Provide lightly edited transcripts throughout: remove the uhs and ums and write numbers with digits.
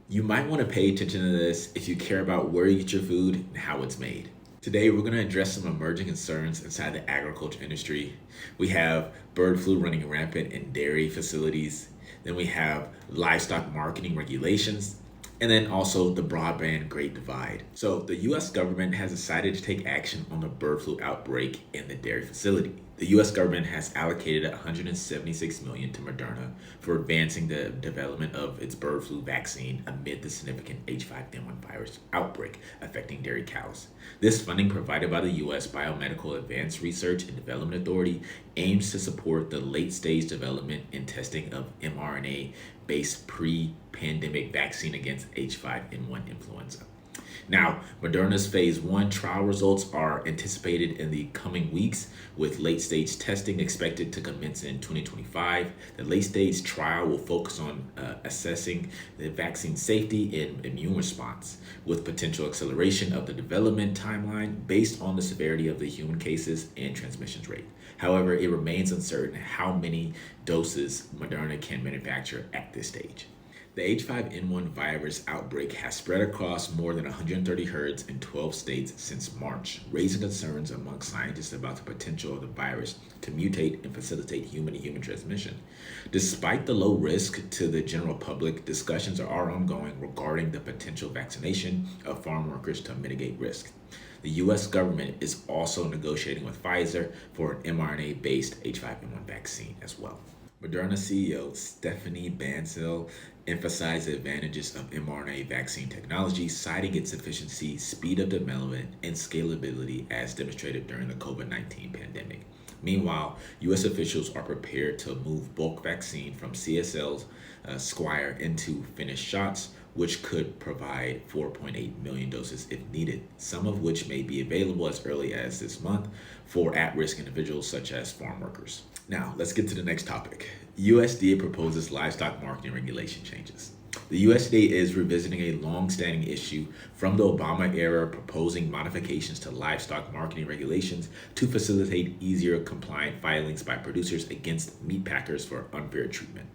You might want to pay attention to this if you care about where you get your food and how it's made. Today, we're going to address some emerging concerns inside the agriculture industry. We have bird flu running rampant in dairy facilities. Then we have livestock marketing regulations. And then also the broadband great divide. So, the US government has decided to take action on the bird flu outbreak in the dairy facility. The US government has allocated 176 million to Moderna for advancing the development of its bird flu vaccine amid the significant H5N1 virus outbreak affecting dairy cows. This funding provided by the US Biomedical Advanced Research and Development Authority aims to support the late-stage development and testing of mRNA-based pre-pandemic vaccine against H5N1 influenza. Now, Moderna's phase 1 trial results are anticipated in the coming weeks, with late stage testing expected to commence in 2025. The late stage trial will focus on assessing the vaccine safety and immune response, with potential acceleration of the development timeline based on the severity of the human cases and transmissions rate. However, it remains uncertain how many doses Moderna can manufacture at this stage. The H5N1 virus outbreak has spread across more than 130 herds in 12 states since March, raising concerns among scientists about the potential of the virus to mutate and facilitate human-to-human transmission. Despite the low risk to the general public, discussions are ongoing regarding the potential vaccination of farm workers to mitigate risk. The U.S. government is also negotiating with Pfizer for an mRNA-based H5N1 vaccine as well. Moderna CEO Stephanie Bancel emphasized the advantages of mRNA vaccine technology, citing its efficiency, speed of development, and scalability as demonstrated during the COVID-19 pandemic. Meanwhile, U.S. officials are prepared to move bulk vaccine from CSL's Squire into finished shots, which could provide 4.8 million doses if needed, some of which may be available as early as this month for at-risk individuals such as farm workers. Now, let's get to the next topic. USDA proposes livestock marketing regulation changes. The USDA is revisiting a long-standing issue from the Obama era, proposing modifications to livestock marketing regulations to facilitate easier compliant filings by producers against meat packers for unfair treatment.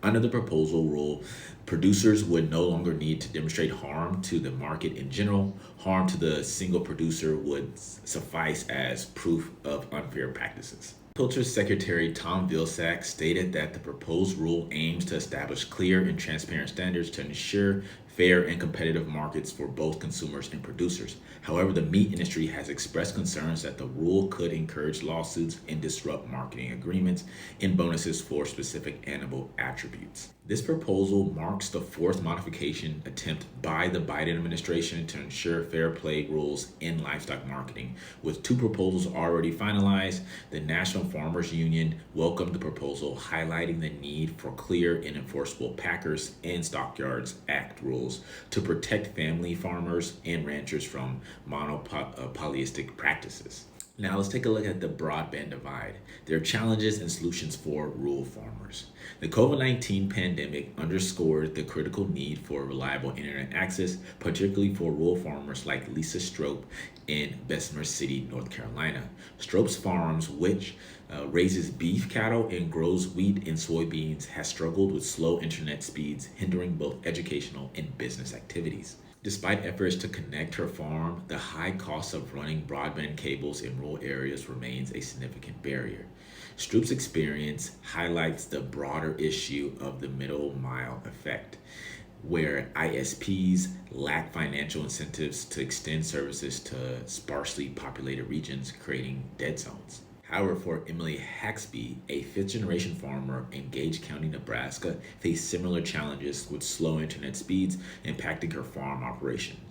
Under the proposal rule, producers would no longer need to demonstrate harm to the market in general. Harm to the single producer would suffice as proof of unfair practices. Agriculture Secretary Tom Vilsack stated that the proposed rule aims to establish clear and transparent standards to ensure fair and competitive markets for both consumers and producers. However, the meat industry has expressed concerns that the rule could encourage lawsuits and disrupt marketing agreements and bonuses for specific animal attributes. This proposal marks the fourth modification attempt by the Biden administration to ensure fair play rules in livestock marketing. With two proposals already finalized, the National Farmers Union welcomed the proposal, highlighting the need for clear and enforceable Packers and Stockyards Act rules to protect family farmers and ranchers from monopolistic practices. Now let's take a look at the broadband divide. There are challenges and solutions for rural farmers. The COVID-19 pandemic underscored the critical need for reliable internet access, particularly for rural farmers like Lisa Strope in Bessemer City, North Carolina. Strope's farms, which raises beef cattle and grows wheat and soybeans, has struggled with slow internet speeds, hindering both educational and business activities. Despite efforts to connect her farm, the high cost of running broadband cables in rural areas remains a significant barrier. Stroop's experience highlights the broader issue of the middle mile effect, where ISPs lack financial incentives to extend services to sparsely populated regions, creating dead zones. However, for Emily Haxby, a fifth-generation farmer in Gage County, Nebraska, faced similar challenges with slow internet speeds impacting her farm operations.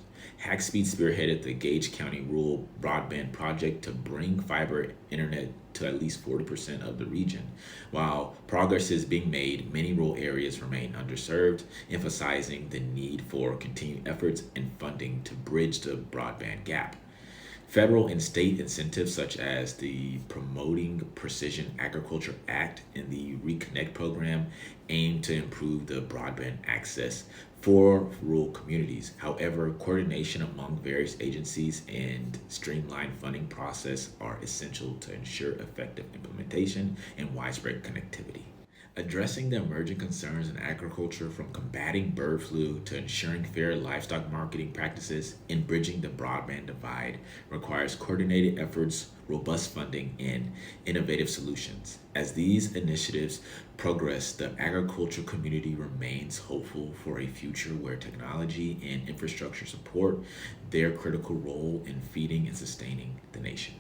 Haxby spearheaded the Gage County Rural Broadband Project to bring fiber internet to at least 40% of the region. While progress is being made, many rural areas remain underserved, emphasizing the need for continued efforts and funding to bridge the broadband gap. Federal and state incentives such as the Promoting Precision Agriculture Act and the Reconnect program aim to improve the broadband access for rural communities. However, coordination among various agencies and streamlined funding process are essential to ensure effective implementation and widespread connectivity. Addressing the emerging concerns in agriculture, from combating bird flu to ensuring fair livestock marketing practices and bridging the broadband divide, requires coordinated efforts, robust funding, and innovative solutions. As these initiatives progress, the agriculture community remains hopeful for a future where technology and infrastructure support their critical role in feeding and sustaining the nation.